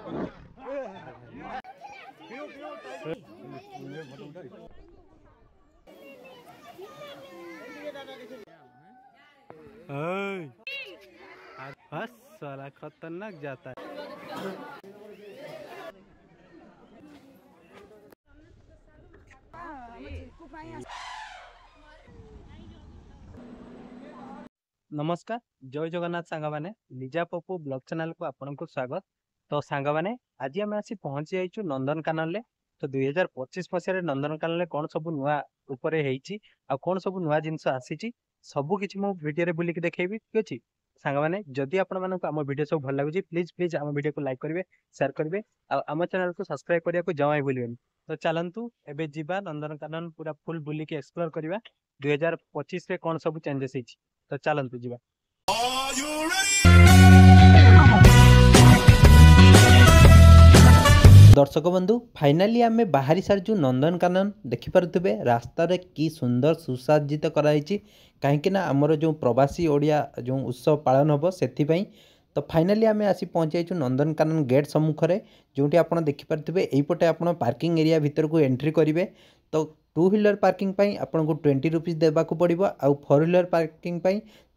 बस साला खतरनाक जाता है। नमस्कार, जय जगन्नाथ सांग मैंने लिजा पप्पू ब्लॉग चैनल को आपन को स्वागत। तो सांग मैंने आज आम आसी पहुंची जाइछु नंदनकानन। तो 2025 मसीह नंदनकानन कौन सब नुआ ऊपर होईची आ कौन सब नुआ जिनस आसीची सबु किछि मो वीडियो रे बुलिक देखेबी। ठीक अछि सांग मैंने जदि आपण मानक आम वीडियो सब भल लागुची प्लीज प्लीज आम वीडियो को लाइक करिवे, शेयर करिवे आ आम चैनल को सब्सक्राइब करिया को जमाई भूलिबेनी। तो चलंतु एबे जीवा नंदनकानन पूरा फुल बुलिक एक्सप्लोर करिवा 2025 रे कौन सब चेंजेस होईची। तो चलंतु जीवा। दर्शक बंधु फाइनाली आम बाहरी सारी नंदनकानन देखिपे रास्तार कि सुंदर सुसज्जित कराई कहीं आमर जो प्रवासी ओडिया जो उत्सव पालन हम से। तो फाइनाली आम आसी पहुँची नंदनकानन गेट सम्मुख में जो आप देखिपे यहीपटे आप पार्किंग एरिया भितर को एंट्री करेंगे। तो 2 व्हीलर पार्किंग आपन को 20 रुपीज देवाक पड़ो आउ 4 व्हीलर पार्किंग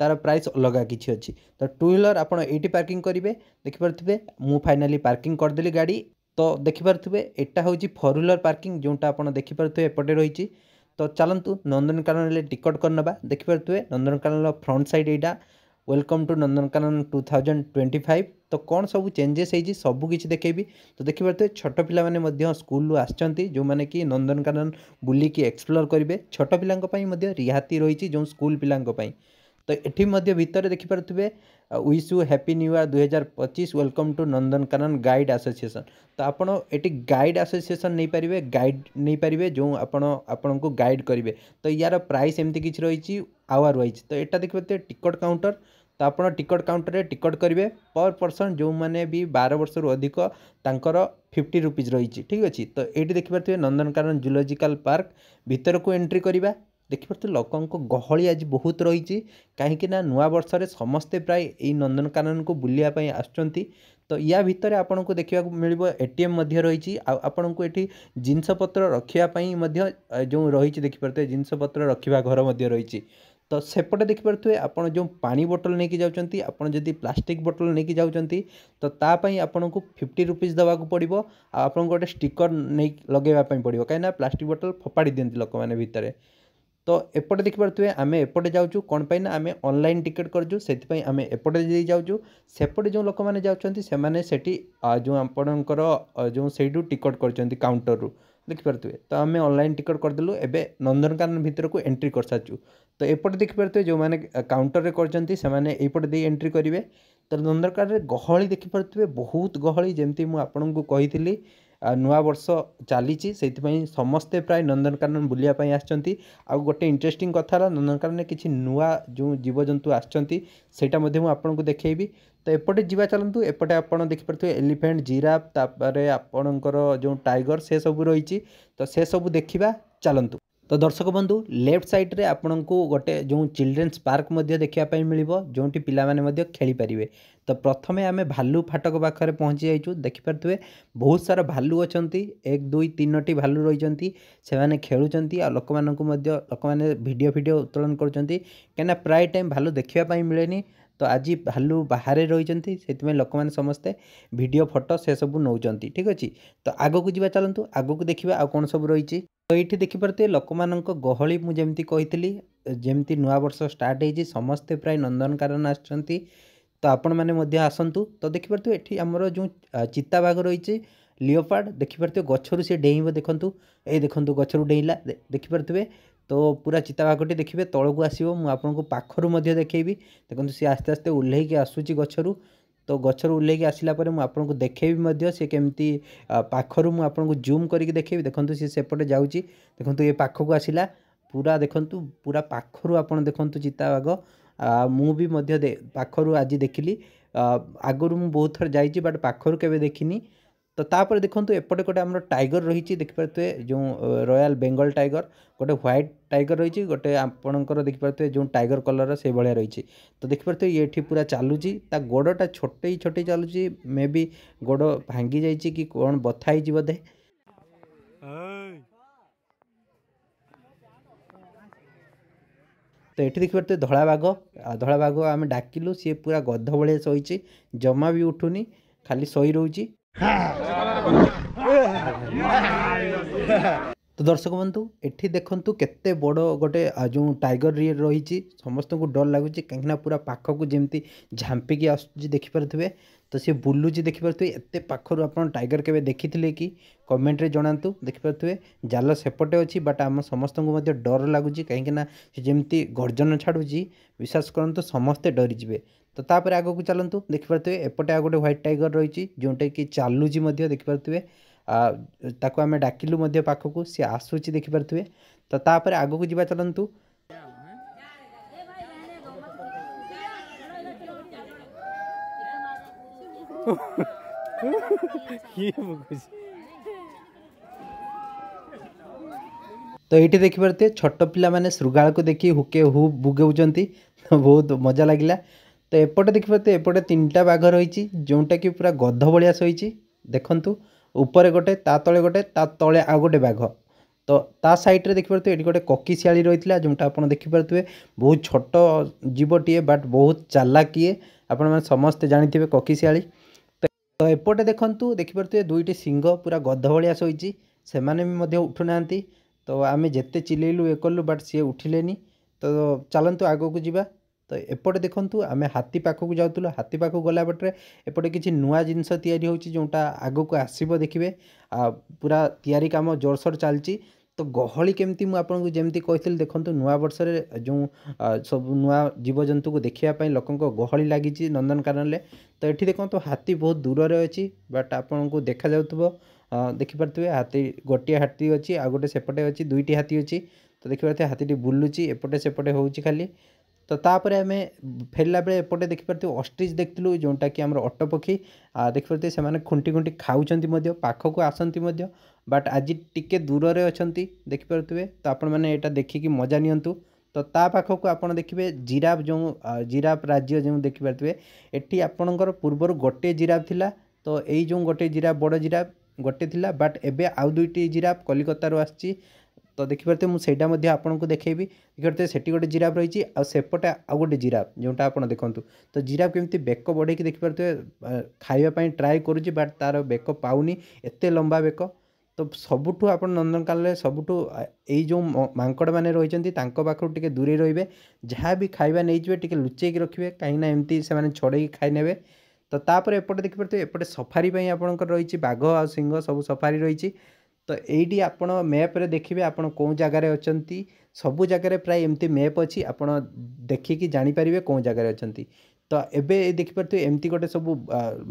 तार प्राइस अलग किसी अच्छी। तो 2 व्हीलर आप ये पार्किंग करेंगे देखिपे मु फाइनाली पार्किंग करदेली गाड़ी। तो देखिपे एटा हूँ 4 व्हीलर पार्किंग जोटा आप देखिपे एपटे रही। तो चलतु नंदनकानन टिकट करनवा देखिपे नंदनकानन फ्रंट साइड यहाँ वेलकम टू नंदनकानन 2025। तो कौन सब चेंजेस होती सबू किसी देखेबी। तो देखिपे छोट पिला माने स्कूल आसचंती जो माने कि नंदनकानन बुलिकी एक्सप्लोर करेंगे। छोट पिला रिहाती रही जो स्कूल पिला। तो ये भितर देखिपे wish you happy new year 2025 welcome to Nandankanan guide association. तो आपड़ ये गाइड एसोसिएशन नहीं पारे, गाइड नहीं पारे जो आपण को गाइड करेंगे। तो यार प्राइस एमती किसी रही आवर वाइज। तो यहाँ देखिए टिकट काउंटर। तो आप टिकट काउंटर रे टिकट करेंगे पर पर्सन जो मैंने भी 12 वर्ष रु अधिक तांकर 50 रुपीज रही। ठीक अच्छे। तो ये देखिपे नंदनकानन जूलॉजिकल पार्क भितर को एंट्री करवा देखिपे लोकों गहली आज बहुत रही कहीं नुआ वर्ष रे समस्ते प्राय यही नंदनकानन को बुलायापी आसुँच। तो या भितर आपन को देखा मिल एटीएम रही आपन को ये जिनपतर रखापी जो रही देखिपे जिनपतर रखा घर रही। तो सेपटे देखिपे आपड़ जो पानी बोतल नहीं जाऊँच आपड़ जदि प्लास्टिक बोतल नहीं जाऊँच तो तापाई आपन को 50 रुपीज देवाक पड़ो। आपन गोटे स्टिकर नहीं लगेवाई पड़ो कहीं प्लास्टिक बोतल फोपाड़ी दिखती लोक मैंने भितर। तो एपटे देखिपे आम एपटे जाऊँ कौन पाई आम ऑनलाइन टिकेट करूँ से आम एपटे जाऊँ। सेपटे जो लोक मैंने जाऊँच से जो आपणकर जो से टिकट कर काउंटर रू देखिपे। तो आम ऑनलाइन टिकट करदेलु एबे नंदनकानन भितर को एंट्री कर सारू। तो एपटे देखिपे जो मैंने काउंटर रे करपटे दे एंट्री करेंगे। तो नंदनकानन गहली देखिपे बहुत गहली जमती मुझे कही नुआ वर्ष चली से समस्ते प्राय नंदनकानन बुलायापी आसचंती। आ गोटे इंटरेस्टिंग कथा नंदनकानन किसी नुआ जो जीवजंतु आसटा आपको देखेबी। तो एपटे जीवा चलतु एपटे आप देखिपे एलिफेंट जिराफ तापर आपणकर जो टाइगर से सब रही। तो से सब देखा चलतु। तो दर्शक बंधु लेफ्ट साइड रे आपन को गोटे जो चिल्ड्रेन्स पार्क देखापी मिल जो पाने खेली पारे। तो प्रथमे आम भालू फाटक पाखे पहुँची जाइए देखिपे बहुत सारा भालू अच्छा 1 2 3 भालू रही से खेलुंट आ लोक मैंने वीडियो उत्तोलन कर प्राय टाइम भालू देखापी मिले। तो आज भालू बाहर रही से लोक मैंने समस्ते वीडियो फोटो से सब नौ। ठीक अच्छे। तो आग को जी चलतु आग को देखा आ कौन सब रही। तो ये देखिपे लोक मान गहली मुझे कही जमती नुआ वर्ष स्टार्ट हो समस्ते प्राय नंदनकानन आसचंती। तो आपण मैंने आसतु। तो देखिपे ये आमर जो चिताबाघ रही लियोपार्ड देखिपे गचरू सी डेइब देखूँ ये देखूँ गचरू डेइला देखिपे। तो पूरा चिताबाघटी देखिए तौक को आसो मुझे पाखर देखी देखो सी आस्ते आस्ते ओह्लैक आसूँ गचरू। तो गचर ओह्लैक आसला मुझे देखेबी सी केमती पाखर मुझे जूम करके देखेबी देखो सी सेपटे जाऊँगी देखो ये पाखक आसला पूरा देखु पूरा पाखर आप देखु चिताबाघ। मु भी पाखर आज देखिली आगुरी मुझे बहुत थर जाइए बट पाखर केवे देखिनी। तो तापर देखंतु एपटे गोटे आमर टाइगर रही देखिपे जो रॉयल बेंगल टाइगर गोटे व्हाइट टाइगर रही गोटे आपणकर देखिपे जो टाइगर कलर से भाया रही। तो देखिपे ये पूरा चलुची गोड़टा छोटे छोटे चलुची मे बी गोड़ भांगी जाइए कि कौन बथाई बोधे। तो ये देखिए धला बाघ आम डाकिलु सी पूरा गध भाया शोची जमा भी उठुनी खाली शई रोची। तो दर्शक बंधु एठी देखंतु केते बड़ गोटे जो टाइगर रही समस्त को डर लगुच कहीं पूरा पाखक जमी झांपिकी आसुची देखिपे। तो सी बुलूची देखिपे एत पाखर आप टाइगर के देखी कि कमेंट रे जनातु देखिपे जाल सेपटे अच्छी बट आम समस्त को डर लगुच कहीं जमी गर्जन छाड़ुची विश्वास करंतु समस्ते डरीजे। तो तापर आग को चलतु देखिपे एपटे आ गोटे व्हाइट टाइगर रही जोटा कि चलुची देखिपे ताको आमे डाकिलु मध्य पाखकू सी आसुची देखिपे। तो तापर आग को जीवा चलतु। तो ये देखिपे छोट पिला माने श्रृगाल को देखी हुके हु बुगेउचंती तो बहुत मजा लगिला। तो एपटे देखिपे एपटे 3टा बाघ रही जोटा कि पूरा गध भाया शोची देखंतु ऊपर गोटे ता तले गोटे ता तले आ गोटे बाघ। तो ता साइड रे देखिपे ये गोटे ककीशियाली रही है जोटा आप देखिपे बहुत छोट जीवटीए बाट बहुत चालाकिए आपण मैंने समस्ते जानी ककीशियाली। तो एपटे देखंतु देखिपे दुईटी सिंह पूरा गध भाया शोची से उठुना। तो आम जिते चिलेलु ये कलु बट सी उठिलेनी। तो चलतु आग को जीवा। तो एपटे देखंतु आम हाथी पाखक जाऊँ हाथी पाखक गला बटे एपटे किसी नुआ जिनस तैयारी होची जोटा आग को आसब देखिए पूरा तैयारी काम जोरसोर चलती। तो गहली केमती मुझे जमी कही देखो नुआ वर्ष जो सब नुआ जीवजंतु को देखापी लोक गहली लगी नंदनकानन। तो ये देखो हाथी बहुत दूर से अच्छी बट आपन को देखा जाउथबो देखिपे हाथी गोटे हाथी अच्छी आ गोटे सेपटे अच्छी दुईटी हाथी अच्छी। तो देखिपे हाथी बुलूची एपटे सेपटे होची खाली। तो तापर आम फेरला बेले एपटे देखिपे ऑस्ट्रिच देखलु जोटा कि आम अट्टपक्षी देखिपे से खुंटी खुंटी खाऊँच पाखक आसती बट आज टिके दूर से अच्छा देखिपे। तो आपण मैंने यहाँ देखिकी मजा नियंतु। तो ता पाखक आप देखिए जिराफ जो जिराफ राज्य जो देखिपे एटी आपणकर पूर्वर गोटे जिराफ थिला। तो यही जो गोटे जिराफ बड़ जिराफ गोटे थिला बट एबे आउ दुईटी जिराफ कलिकतारू आसी। तो देखिपे मुझे आपको देखी देखिए से गोटे जिराफ रही सेपटे आउ गोटे जिराफ जोटा आप देखूँ। तो जिराफ केमती बेक बढ़े देखिपे खावाई ट्राए करुँच बट तार बेक पाऊनी एत लंबा बेक। तो सबुठू आप नंदनकानन सबुठू यही जो मांकड़ मैंने रही पाखु टे दूरे रे जहाँ भी खाଇବା नहीं टे लुचेक रखिए कहीं एमती से छड़े खाई ने। तो तापर एपटे देखिपे एपटे सफारी आपंकर रही बाघ आ सिंह सब सफारी रही। तो यही आपण मैप रे देखिए आपण कौ जगार अच्छा सबू जगार प्राय एमती मैप अच्छी आपण देखिकी जानीपारे कौ जगार अच्छा। तो एबे देखिपे एमती गोटे सब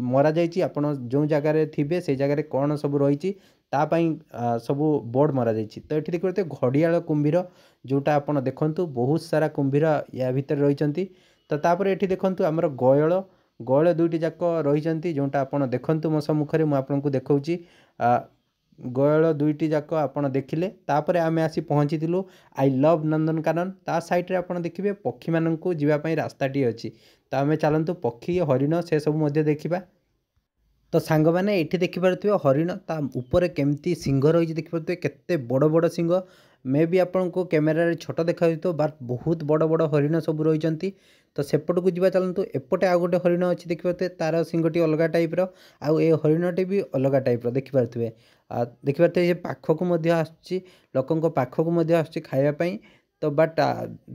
मरा जाइए आपण जो जगार थे से जगार कौन सब रही सब बोर्ड मरा जाइए। तो ये देखिए घड़ियाल कुंभीर जोटा आप देखु बहुत सारा कुंभीर या भितर रही। तो तापर ये देखूँ आमर गयल गयल दुईटी जाक रही जोटा आप देखु मो सम्मुखें मुझे देखा गयल दुईटी जाक आप देखिले। तापर आम आसी पहुँची आई लव नंदनकानन ता साइड रे आप देखिए पक्षी मानू जावाई रास्ताटी अच्छी। तो आम चलतु पक्षी हरिण से सब देखा। तो सांग मैंने ये देखिपे हरिण ता ऊपर केमती सिंह रही देखिपे केते बड़ बड़ सिंह मे भी आपन को कैमेरा छोट देखा बट बहुत बड़ बड़ हरिण सब रही। तो सेपट को जीवा चलतु एपटे आ गोटे हरिण अच्छी देखिपे तार सिंहटी अलग टाइप्र आउ ए हरिणटी भी अलग टाइप्र देखिपे। देखिपे पाखक आसुची लोकों पाखक आसुची खावाई। तो बट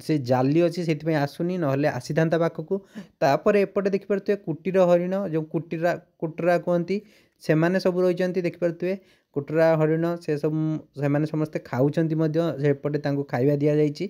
से जाली अच्छी से आसुनी ना आसी था पाखक। तापर एपटे देखिपे कुटीर हरिण जो कुटरा कहती से माने सब रही देखिपे कुटरा हरिण से सब से समस्ते खाऊँपटे खाଇବା दि जाइए।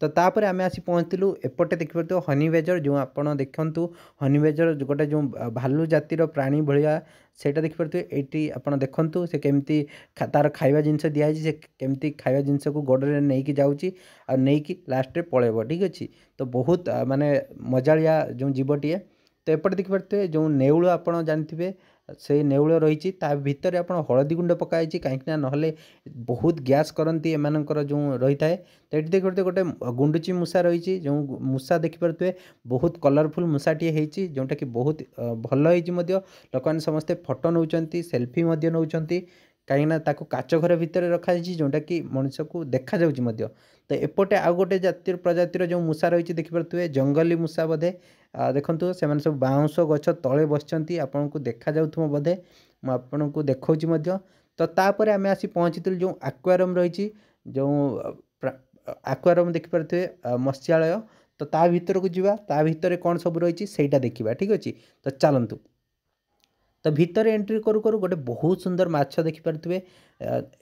तो तापर आम आसी पहुँचलु एपटे देखिपे हनी बेजर जो आप देखु हनी बेजर गोटे जो भालू जातिर प्राणी भाया सेटा देखिपे ये आप देखु से केमती तार खाଇବା जिनस दिखाई से केमती खाଇବା जिनस को गोड़े नहीं जाऊँगी और नहीं लास्ट पलैब ठीक अच्छे। तो बहुत माने मजालिया जो जीवटीए। तो एपटे देखिपे जो नेउल आप जानते से नेउल रही भितर आप हलदी गुंड पकाई कहीं ना बहुत गैस करती एमानकर जो रही है। तो ये देखते गोटे गुंडुची मूषा रही जो मूषा देखिपे बहुत कलरफुल मूषाटे होती जोटा कि बहुत भल होती लोक मैंने समस्ते फोटो नौ सेल्फी नौ कहीं काच घर भितर रखाई जोटा कि मनुष्य को देखा जाऊँगी। तो एपटे आउ गोटे जातिर प्रजातिर जो मूषा रही देखिपे जंगली मूषा बोधे देखो से सब बाउंश गछ तले बसती आपन को देखा जाऊ बोधे मुझे को देखा। तो तापर आम आसी पहुँची जो एक्वेरियम रही जो एक्वेरियम देखिपे मत्स्यालय। तो ता भीतर को जीवा ता भीतर कौन सब रही सेटा देखा ठीक अच्छे। तो चलतु तो भितर एंट्री करू करू गोटे बहुत सुंदर माछ देखिपे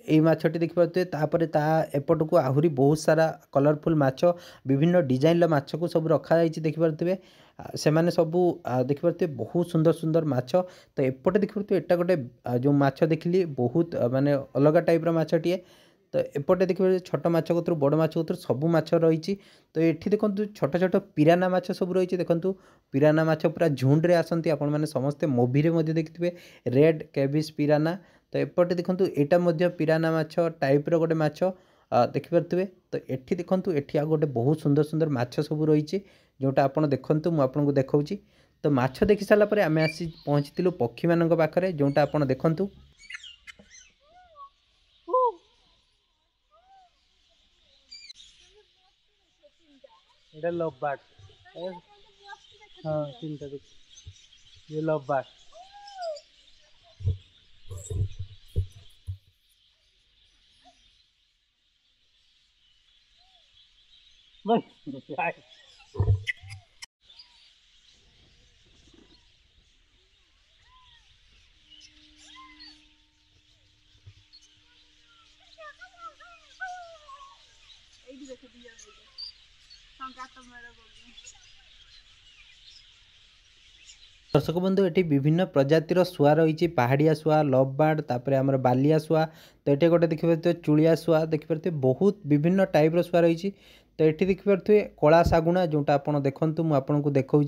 ये माछटी देखिपे तापर ता एपट को आहरी बहुत सारा कलरफुल माछ विभिन्न डिजाइन माछ को सब रखाई देखिपे से मैंने सबू देखिपे बहुत सुंदर सुंदर माछ। तो एपटे देखिपे एटा गोटे जो माछ देखिली बहुत माने अलग टाइप माछटीए। तो एपटे देखिए छोट माछ कतरू बड़ माछ कतरू सबू माछ रही। तो ये देखो छोट छोट पिराना माछ सब रही देखो पिराना माछ पूरा झुंड्रे आसती आपण मैंने समस्ते मुवी रे देखिए रेड कैबिस पिराना। तो एपटे देखो यहाँ पिराना माछ टाइप रो गोटे माछ देखिपे। तो ये देखो ये आ गोटे बहुत सुंदर सुंदर माछ सब रही जोटा आप देखूँ मुझे देखा। तो माछ देखी सारापर आम आसी पहुँची पक्षी मान पाखे जोटा आप देखूँ এটা লববাট হ্যাঁ তিনটা দেখছি ये लवबाट दर्शक बंधु ये विभिन्न प्रजातिर शुआ रही पहाड़िया शुआ लवबार्ड तापर आमर बालिया शुआ। तो ये गोटे देखिपे चुलिया शुआ देखिपे बहुत विभिन्न टाइप शुआ रही। तो ये देखिपे कला शागुणा जोटा आप देखूँ मुझे देखा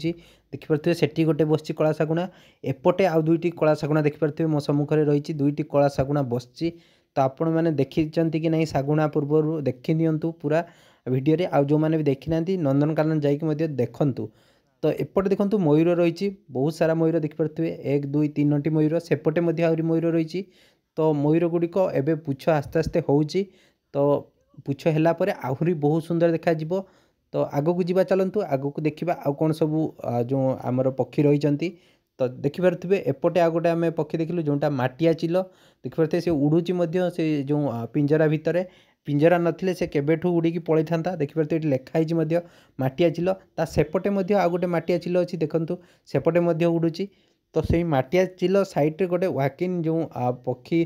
देखिपे से गोटे बस कला शागुणा एपटे आउ दुईटी कला शागुणा देखिपे मो सम्मुखें रही दुईटी कला शागुणा बसची। तो आपण मैंने देखी कि नहीं शागुणा पूर्व देखी दिंतु पूरा वीडियो आउ जो मैंने भी देखी ना नंदनकानन जाइए देखूँ। तो एपटे देखो मयूर रही बहुत सारा मयूर देखिपे 1 2 3टी मयूर सेपटे आहरी मयूर रही। तो मयूर गुड़िक एवं पुछ आस्ते आस्ते होची। तो पुछ है आहरी बहुत सुंदर देखा। तो आग को जीवा चलतु आग को देखा आउ कौन सब जो आमर पक्षी रही। तो देखिपे एपटे आ गोटे आम पक्षी देखिलु जोटा माटिया चिल देखिपे से उड़ूची से जो पिंजरा भितर पिंजरा नथिले से केबेठू उड़ीकी पड़े था देखिपे ये लिखाई माटिया चिल ता सेपटे आ गोटे माटिया चिल अच्छी देखूँ सेपटे उड़ूची। तो से माटिया चिल साइड गोटे वाकिन जो पक्षी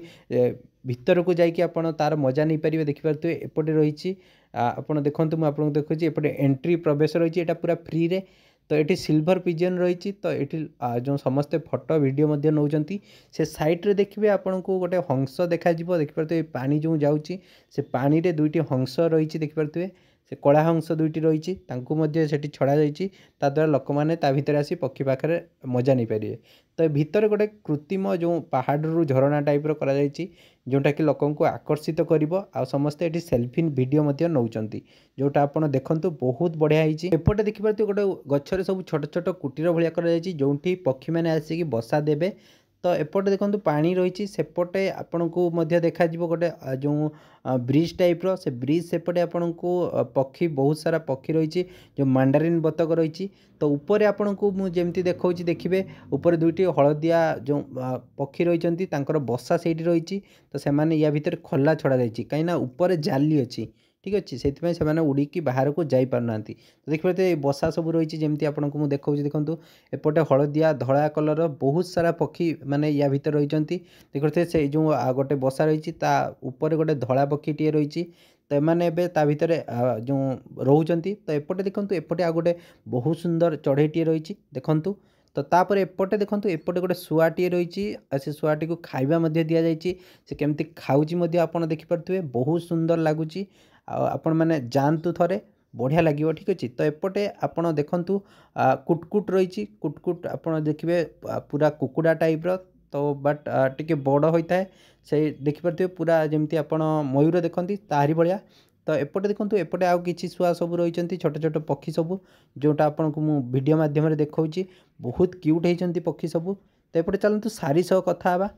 भितर को जाकि आप तार मजा नहीं पारे देखिपे एपटे रही आप देखूँ मुझे देखुची एपटे एंट्री प्रवेश रही है पूरा फ्री रे। तो ये सिल्वर पिजन रही। तो ये जो समस्ते फोटो वीडियो नौकरी से साइड्रे देखिए आपन को गोटे हंस देखा देखिपे पानी जो जाऊँगी से पानी रे दुईटी हंस रही देखिपे से कला हंस दुईटी रही से छड़ा द्वारा लोक मैंने भितर आसी पक्षी पाखे मजा नहीं पारे। तो भितर गोटे कृत्रिम जो पहाड़ झरणा टाइप करा जोटा कि लोक को आकर्षित कर समस्ते ये सेल्फी वीडियो नौकरी जोटा आप देखूँ बहुत बढ़िया एपटे देखिए गोटे गचर सब छोट छोट कुटीर भाया कर जो पक्षी मैंने आसिक बसा देवे। तो एपटे देखो पानी रही सेपटे आपण को देखा गोटे जो ब्रिज टाइप रो से ब्रिज सेपटे आपण को पक्षी बहुत सारा पक्षी रही जो मांडारिन बतक रही। तो ऊपर आपण को मुझे देखा देखिए ऊपर दुईटी हलदिया जो पक्षी रही बसा से रही। तो से या भितर खोला छड़ा जाइए कहीं ऊपर जाली अच्छी ठीक अच्छे से उड़ीकी बाहर को जाई पारना। तो देखिए बसा सब रही जमी आपको देखा देखूँ एपटे हलदिया धला कलर बहुत सारा पक्षी माने या भितर रही देखते से जो गोटे बसा रही ऊपर गोटे धला पक्षीटे रही। तो एमाने भितर जो रोचंती। तो एपटे देखूँ एपटे आ गोटे बहुत सुंदर चढ़ईटे रही देखूँ। तो तापर एपटे देखूँ एपटे गोटे शुआटे रही से शुआटी को खाइबा दि जाइए से केमती खाऊँगी आप देखिपे बहुत सुंदर लगुच आपण मैंने जातु थे बढ़िया लगे ठीक अच्छे। तो एपटे आपण देखूँ कुटकुट रही कुटकुट आप देखिए पूरा कुकुड़ा टाइप तो बट टिके बड़ होता है से देखिपे पूरा जमती आपण मयूर देखती तारी भाया। तो एपटे देखूँ एपटे आउ कि शुआ सब रही छोट छोट पक्षी सब जोटा आपन को मु वीडियो माध्यम देखा बहुत क्यूट होती पक्षी सब। तो एपटे चलतु सारी सह कथा हवा।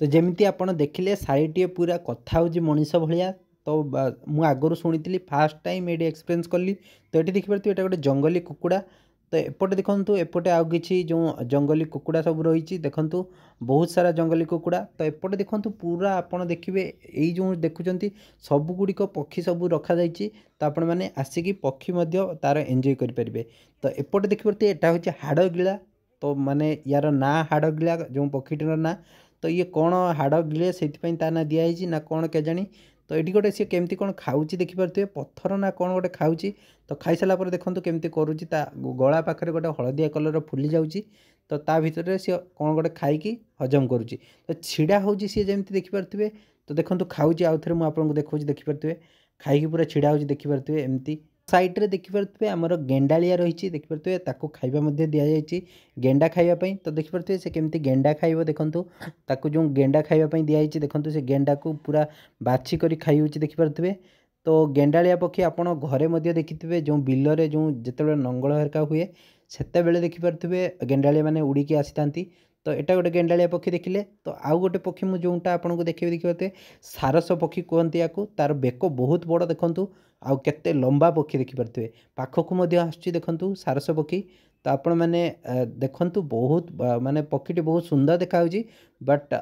तो जमी आप देखिले शाढ़ी पूरा कथा हूँ मनीष भाया। तो मु आगुरी शुणी फास्ट टाइम ये एक्सपीरियंस कली। तो ये देखिए ये गोटे जंगली कुकुड़ा। तो एपटे देखु एपटे आउ कि जो जंगली कुकुड़ा सब रही देखु बहुत सारा जंगली कुकुड़ा। तो एपटे देखु पूरा आपड़ देखिए यही जो देखुं सबुगुड़िक पक्षी सब रखा जाइए। तो आपण मैंने आसिकी पक्षी तार एंजॉय करेंगे। तो एपटे देखिए यहाँ हूँ हाड़गिला। तो माने यार ना हाड़गिला जो पक्षीटर ना। तो ये कौन हाड़ गिले से ना दिखाई ना कौन के जानी। तो ये गोटे सी केमती कौन खाऊँ देखिपे पत्थर ना कौन गोटे खाऊँ। तो खाई सारा देखो केमती करुच्ची गला पाखे गोटे हलदिया कलर फुली जाऊँगी। तो ता भितर सी कौन गोटे खाई हजम करुच्ची। तो छिड़ा हूँ सी जमी देखिपे। तो देखो खाऊँ आउ थे मुझे देखा देखिपे खाई पूरा छिड़ा हूँ देखिपे एमती। साइड्रे देखिपे आमर गेंडालिया रही देखिपे खाइबा दि जाइए गेंडा खाइबापी। तो देखिपे से केमती गेंडा खाइब देखूँ ताकू जो गेंडा खाइबापी दिखाई देखूँ से गेंडा को पूरा बाछिक खाई देखिपे। तो गेंडालिया पक्षी आपड़ घरे देखिथे जो बिलरे जो जिते नंगल हरका हुए सेते बेले देखिपे गेंडालिया मैंने उड़ीकी आसी था। तो यहाँ गोटे गेंडालिया पक्षी देखिले। तो आउ गोटे पक्षी मुझे जोटा आपको देखिए सारस पक्षी कहते या तार बेक बहुत बड़ देखूँ आउ केते लंबा पक्षी देखिपे पाखक आसुच्ची देखूँ सारस पक्षी। तो आपण मैंने देखु बहुत माने पक्षी बहुत सुंदर देखा बट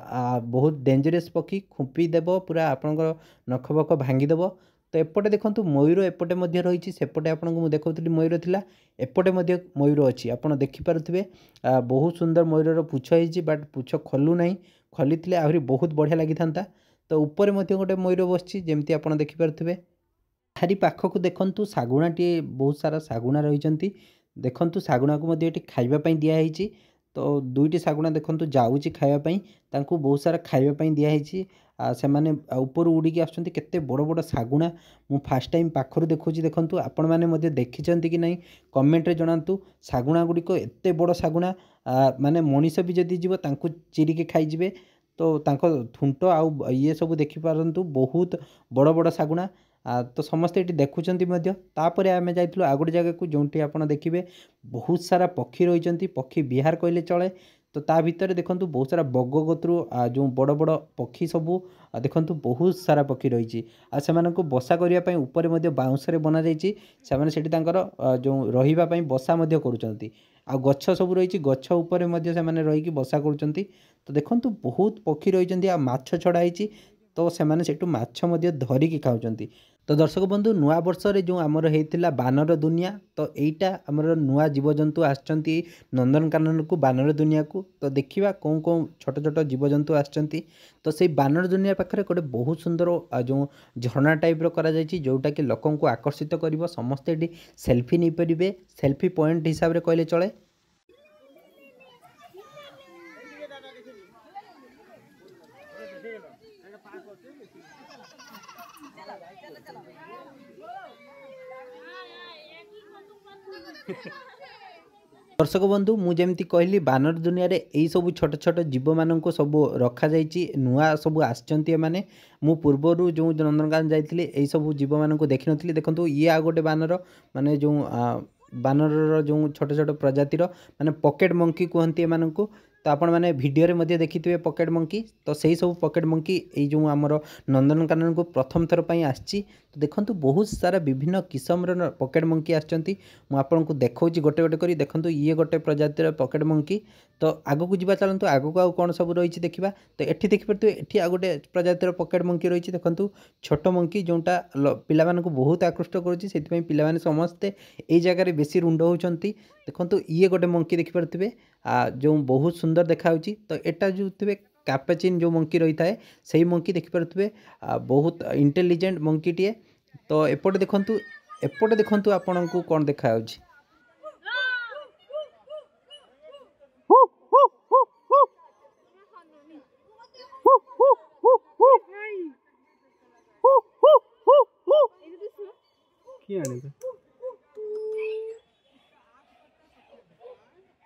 बहुत डेंजरस पक्षी खुंपी देव पूरा आपंकर नख बख भांगीदेव। तो एपटे देखो मयूर एपटे रही सेपटे आपको देखी मयूर थिला एपटे मयूर अच्छी आप देखिपे बहुत सुंदर मयूर पुछ होती बट पुछ खोलू ना खोली थे आहरी बहुत बढ़िया लगी था। तो ऊपर गोटे मयूर बसची जमती आप देखिपे। तारी पाखक देखु शागुणाटी बहुत सारा शागुणा रही देखु शागुणा को खाइबापी दिखाई। तो दुईटी शागुणा देखु जाऊँगी खाइबापी बहुत सारा खाइबापी दिखाई से मैंने ऊपर उड़ीकी आसुँच केते बड़ बड़ शागुणा मु फास्ट टाइम पाखर देखुची देखु आपण मैंने देखी कि नहीं कमेंट रे जणातु। शागुणा गुड़िक एते बड़ शागुणा माने मनीष भी जदि जीव तांकु चिरिकी खाईजिबे। तो तांको थुंट आउ ये सब देखिपारंतु बहुत बड़ बड़ शागुणा। तो समस्ते ये देखुं तापर आम जाइलु आ गोटे जगह को जोटी आप देखिए बहुत सारा पक्षी रही पक्षी विहार कहले चले। तो ता भितर देखु बहुत सारा बग गोत्रु जो बड़ बड़ पक्षी सबू देखु बहुत सारा पक्षी रही से बसा करने उपर बाउंस बना से जो रही बसा करुँच आ गछ सब रही गछ उपर से रही बसा करुँच। तो देखु बहुत पक्षी रही आ माछ छड़ाई तो से माछ धरिकी खाऊँ। तो दर्शक बंधु नुआ वर्ष रे जो आमर होता बानर दुनिया। तो यहीटा आमर नुआ जीवजंतु आसचंती नंदनकानन को बानर दुनिया को। तो देखिबा कौन कौन छोट छोट जीवजंतु आसचंती। तो से बानर दुनिया पाखे गोटे बहुत सुंदर जो झरना टाइप करा जायछि जोटा कि लोकों को आकर्षित करिवो समस्ते एटी सेल्फी नहीं परिबे सेल्फी पॉइंट हिसाब रे कहले चले। दर्शक बंधु मुझे कहली बानर दुनिया रे यही सब छोट छोट जीव मान सब रखा नुआ सब आसचंती माने मु पूर्वर जो नंदनकानन जाइए यही सब जीव मान देखी नी देखो ये आ गोटे बानर माने जो बानर जो छोट छोट प्रजातिर माने पॉकेट मंकी कहती एम को। तो आपण मैंने भिडियो देखिथे पॉकेट मंकी। तो सही सब पॉकेट मंकी ये जो आमर नंदनकानन को प्रथम थर पर आसी। तो देखो बहुत सारा विभिन्न किस्म पॉकेट मंकी आसचंती मुझे देखा गोटे गोटे कर देखो ये गोटे प्रजातिर पॉकेट मंकी। तो आग को जीवा चलतु आग को आउ कौन सब रही देखा। तो ये देखिपे ये आ गोटे प्रजातिर पॉकेट मंकी रही देखो छोट मंकी जोटा पिला बहुत आकृष्ट करुँच पिलाने समस्ते ये जगह बेसी रुंड होती। देखो ये गोटे मंकी देखिपे जो बहुत सुंदर देखा। तो एटा जो थे कैपुचिन जो मंकी रही है से मंकी देखिपे बहुत इंटेलिजेंट मंकीटे। तो एपटे देखु आपण को कौन देखा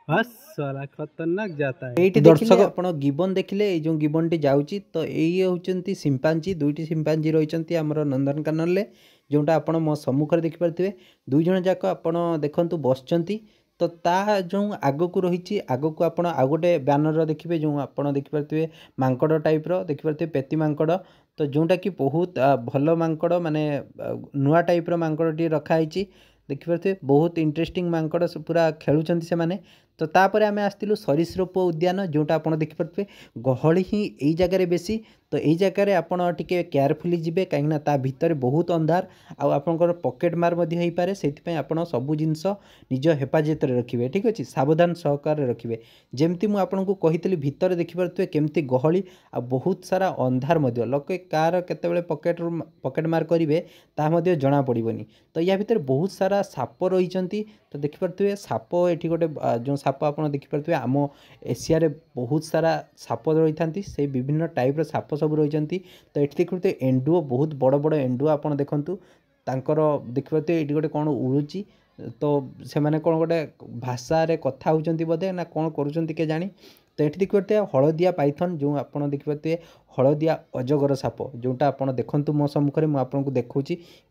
साला खतरनाक जाता है। ये दर्शक आपण गिबन देखिले जो गिबन टी जाउची तो यही होचंती सिंपांजी दुईटी सिंपांजी रहिचंती हमर नंदनकानन ले जोटा आपण मो सम्मुख देखि परथिबे दुई जण जाक आपण देखंतु बसचंती। तो ता जो आग को रही आग को आपण आ गोटे बैनर देखिए जो आपण देखि परथिबे मांकड़ टाइप रो देखि परथिबे पेती मांकड़। तो जोटा कि बहुत भल मांकड़ माने नुआ टाइप रो मांकड़ टी रखा हिची देखिपे बहुत इंटरेस्टिंग मांकड़ पूरा खेलुचंती से माने। तो तापर आम आसलु सरीसृप उद्यान जोटा आप देखिपे गहली ही यही जगार बेसी। तो यही जगार आपड़ टे केयरफुली जी कहीं ता भितर बहुत अंधार आपर पकेट मार हो पारे से आप सबू जिनस निज हेफाजत रखिए ठीक अच्छे सावधान सहकार रखिए। जमती मुझे कही भितर देखिपे केमती गहली आ बहुत सारा अंधार लोके कार केतबेले पकेट मार करेंगे ताहा जना पड़ोनी। तो या भितर बहुत सारा साप रही। तो देखिपे साप ये गोटे जो साप आप देखिपे आम एशिया रे बहुत सारा साप रही था से विभिन्न टाइप साप सब रही। तो ये देखते एंडुओ बहुत बड़ बड़ एंडुओ आप देखूँ तांकर देखिपे ये गोटे कौन उड़ूची। तो से मैंने कौन गोटे भाषा रे कथा होती बोधे ना कौन कर जानी। तो ये देखिपे हलदिया पाइथन जो आप देखिपे हलदिया अजगर साप जोटा आप देखु मो सम्मुखें मुझे देखा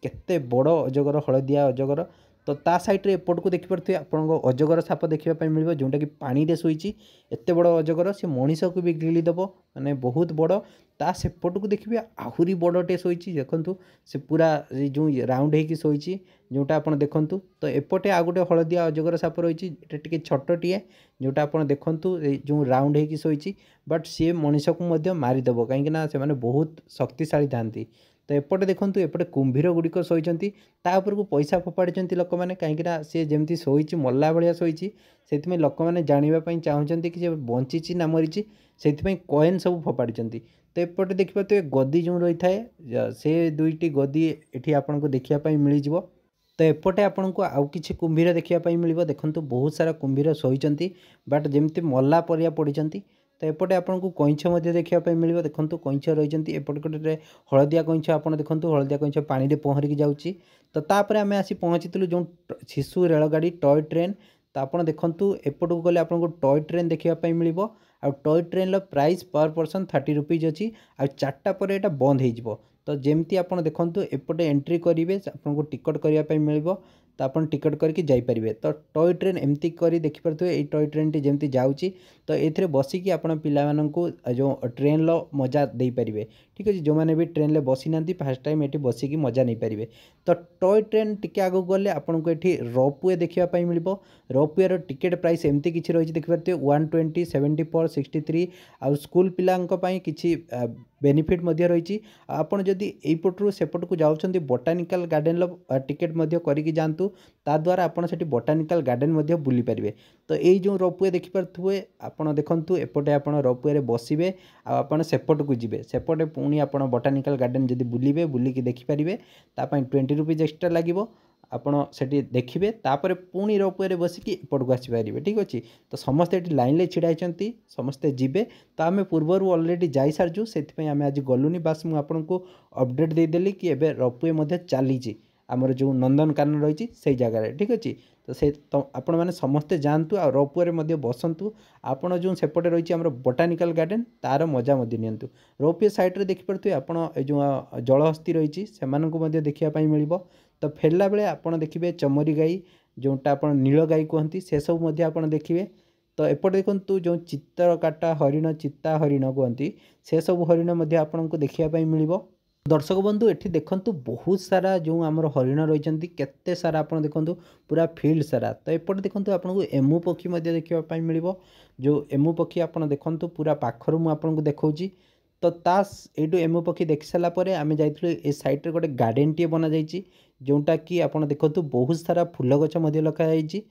केते बड़ अजगर हलदिया अजगर। तो ता साइड रे एपट को देखिपे आपको अजगर साप देखापी मिल जोटा कि पानी रे शोची एते बड़ अजगर से मनीष को भी गिलीदेव माने बहुत बड़। ता सेपट को देखिए आहुरी बड़टे शोची देखु से पूरा जो राउंड होगी शोची जोटा आप देखु। तो एपटे आ गोटे हलदिया अजगर साप रही टे छोटे जोटा आप देखु जो राउंड होगी शोची बट सी मनीष को मारिदेव कहीं से बहुत शक्तिशाली था। तो एपटे देखूँ एपटे कुंभीर गुड़िक शोचती तापर को पैसा फोपाड़ी लोक मैंने कहीं सी जमी शोची मल्ला भाया शोची से लोक मैंने जानापी चाहते कि बंची ना मरी से कॉइन सब फोपाड़ी। तो एपटे देखिए गदी जो रही है से दुईटी गदी ये आपको देखापी मिल जाव। तो एपटे आपन को आउ कि कुंभीर देखापी मिल देखु बहुत सारा कुंभीर शोचती बाट जमी मल्ला परिया पड़ी। तो एपटे आपन को कईछ देखापी मिल देखु कईछ रही एपटे गोटे हलदिया कईछ आप देखो हलदिया कईछ पानी में पहरिकी जाऊँगी। तो तापर आम आसी पहुँची जो शिशु रेलगाड़ी टॉय ट्रेन। तो आप देखु एपट को गले आपको टॉय ट्रेन देखापी मिल आ टॉय ट्रेन प्राइस पर पर्सन 30 रुपीज अच्छी आ 4टा पर यहाँ बंद हो। तो जमती आप देखु एपटे एंट्री करेंगे आपको टिकट करने मिल तो आप टिकट करके जापरेंगे। तो टॉय ट्रेन एमती कर देखिपे ये टॉय ट्रेन टी जमी जाऊँगी तो ये बसिकी आप को जो ट्रेन मजा दे पारे ठीक अच्छे जो मैंने भी ट्रेन बसी ना फास्ट टाइम ये बसिकी मजा नहीं पारे। तो टॉय ट्रेन टी आगे गले आपको ये रोपवे देखापी मिल रोपवे टिकेट प्राइस एमती किसी रही देखिए 120 74 63 आ स्कूल पिलांपाई किसी बेनिफिट रही। आपड़ जदि यपटू सेपट को जाऊँच बोटानिकल गार्डन टिकेट करके जातु ता द्वारा आपड़ से बोटानिकल गार्डन बुली पारे। तो यही जो रोपवे देखिपे आप देखु एपटे आप रोपवे बसवे आपड़ सेपट को जी सेपटे पुणी आप बोटानिकल गार्डन जब बुलवे बुलिकी देखिपारे तापाई 20 रुपीज एक्सट्रा लगे आपड़ से देखिए तापर पुणी रोपवे बसिकी एपट को आसपारे ठीक अच्छे। तो समस्ते ये लाइन में छिड़ा समस्ते जीवे। तो आम पूर्वर अलरेडी जाई सारचु से आम आज गलुनी बास मुझे अपडेट देदेली कि एबे रोपवे चली आमर जो नंदनकानन रही से जगार ठीक अच्छे। तो से तो आपण मैंने समस्ते जातु आ रोपवे बसतु आपड़ जो सेपटे रही आम बोटानिकल गार्डन तार मजा नियंतु। रोपवे साइड्रे देखिपे आप जो जलहस्ती रही से देखापी मिल। तो फेरला बेले आपड़ देखिए चमरी गाई जोटा आप नील गाई कहती से सब आप देखिए। तो एपटे देखु जो चित्रकाटा हरिण चित्ता हरिण कहती से सब हरिण आपन को देखापी मिल। दर्शक बंधु ये देखु बहुत सारा जो आमर हरिण रही केते सारा आप देखु पूरा फील्ड सारा। तो एपटे देखु आपको एमु पक्षी देखापी मिल जो एमु पक्षी आप देखु पूरा पाखर मुझे देखा। तो यू एमु पक्षी देख सारापर आम जाइए साइड्रे गोटे गार्डन टी बना जोटा कि आप देखु बहुत सारा फूल गच लखाई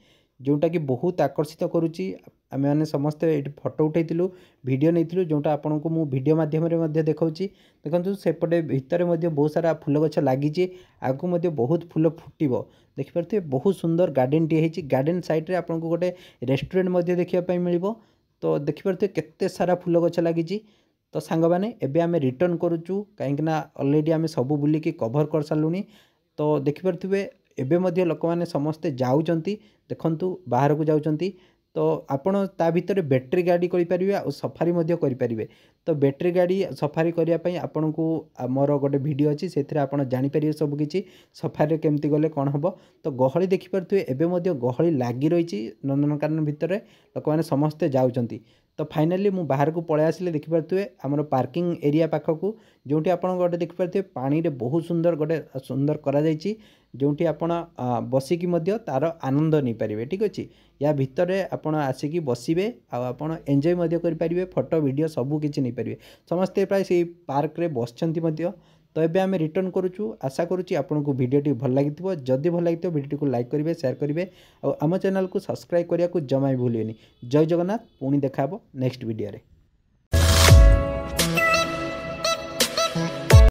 जोटा कि बहुत आकर्षित करुच्ची। आम मैंने समस्ते ये फोटो उठेलु वीडियो नहीं जोटा आपन को मु वीडियो माध्यम देखा देखो सेपटे भितर बहुत सारा फूल गछ लगी आगू बहुत फूल फुटब देखिपे बहुत सुंदर गार्डन टी है। गार्डन साइड आपको गोटे रेस्टोरेंट देखापी मिल तो देखिपे केते सारा फूल गछ लगी। तो सांग मैंने एबे आमे रिटर्न करुचु कहीं ऑलरेडी आमे सब बुलिकी कभर कर सारूनी। तो देखिपे एबे मध्य लोक मैंने समस्ते जाऊँच देखु बाहर को जाऊँच। तो आपण ता भितर बैटरी गाड़ी करें और सफारी करें। तो बैटरी गाड़ी सफारी करने आपन को मोर गोटे वीडियो अच्छी से जापर सबकि सफारी केमती गले कौन हम। तो गहली देखिपे एवं गहली लगी रही नंदनकानन भितर लोक मैंने समस्ते जाऊँच। तो फाइनाली मु बाहर को पलि आसिले देखिपे आमर पार्किंग एरिया पाखक जो आप गोटे देखिपे पानी रे बहुत सुंदर गोटे सुंदर करा जोटी आपण बसिकी तार आनंद नहीं पारे। ठीक अच्छे या भितर आपण आसिकी बसवे आपण एंजॉय करें फोटो वीडियो सबू किसी नहीं पारे समस्ते प्राय से पार्क रे बसचंती। तो ये आम रिटर्न करुचु आशा करुच्ची आपन को वीडियो भल लगी जदि भल लगी वीडियो को लाइक करेंगे शेयर करेंगे और आम चैनल को सब्सक्राइब करने को जमा भी भूलें। जय जगन्नाथ पुणी देखा नेक्स्ट वीडियो रे।